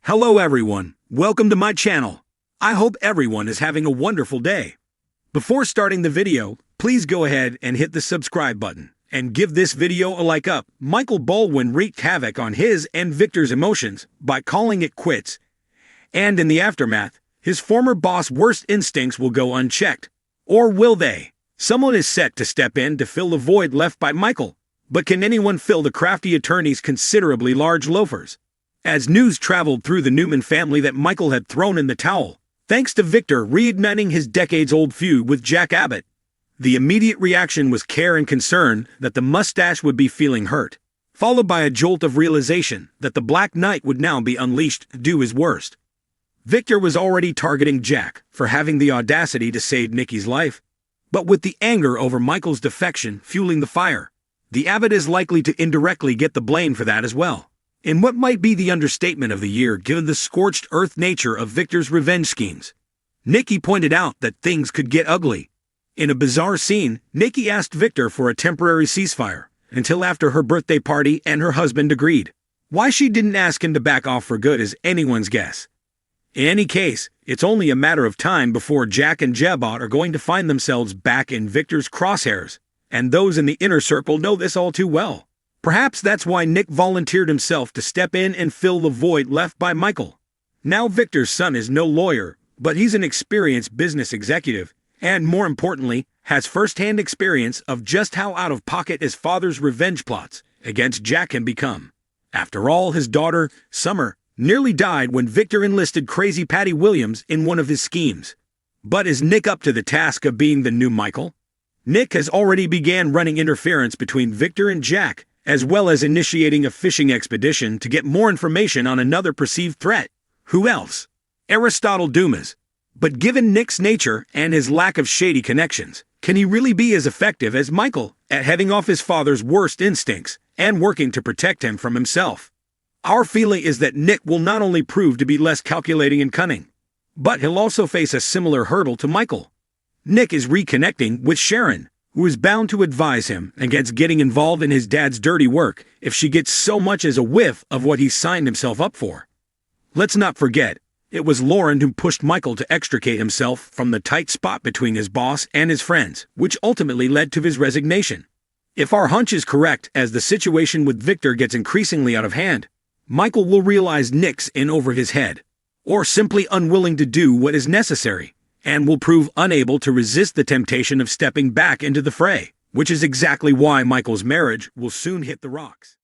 Hello everyone, welcome to my channel. I hope everyone is having a wonderful day. Before starting the video, please go ahead and hit the subscribe button and give this video a like up. Michael Baldwin wreaked havoc on his and Victor's emotions by calling it quits. And in the aftermath, his former boss' worst instincts will go unchecked. Or will they? Someone is set to step in to fill the void left by Michael. But can anyone fill the crafty attorney's considerably large loafers? As news traveled through the Newman family that Michael had thrown in the towel, thanks to Victor reigniting his decades-old feud with Jack Abbott, the immediate reaction was care and concern that the mustache would be feeling hurt, followed by a jolt of realization that the Black Knight would now be unleashed to do his worst. Victor was already targeting Jack for having the audacity to save Nikki's life, but with the anger over Michael's defection fueling the fire, the Abbott is likely to indirectly get the blame for that as well. In what might be the understatement of the year given the scorched earth nature of Victor's revenge schemes, Nikki pointed out that things could get ugly. In a bizarre scene, Nikki asked Victor for a temporary ceasefire until after her birthday party and her husband agreed. Why she didn't ask him to back off for good is anyone's guess. In any case, it's only a matter of time before Jack and Jabot are going to find themselves back in Victor's crosshairs, and those in the inner circle know this all too well. Perhaps that's why Nick volunteered himself to step in and fill the void left by Michael. Now Victor's son is no lawyer, but he's an experienced business executive, and more importantly, has first-hand experience of just how out of pocket his father's revenge plots against Jack can become. After all, his daughter, Summer, nearly died when Victor enlisted Crazy Patty Williams in one of his schemes. But is Nick up to the task of being the new Michael? Nick has already began running interference between Victor and Jack, as well as initiating a fishing expedition to get more information on another perceived threat. Who else? Aristotle Dumas. But given Nick's nature and his lack of shady connections, can he really be as effective as Michael at heading off his father's worst instincts and working to protect him from himself? Our feeling is that Nick will not only prove to be less calculating and cunning, but he'll also face a similar hurdle to Michael. Nick is reconnecting with Sharon, who is bound to advise him against getting involved in his dad's dirty work if she gets so much as a whiff of what he's signed himself up for. Let's not forget, it was Lauren who pushed Michael to extricate himself from the tight spot between his boss and his friends, which ultimately led to his resignation. If our hunch is correct, as the situation with Victor gets increasingly out of hand, Michael will realize Nick's in over his head, or simply unwilling to do what is necessary, and will prove unable to resist the temptation of stepping back into the fray, which is exactly why Michael's marriage will soon hit the rocks.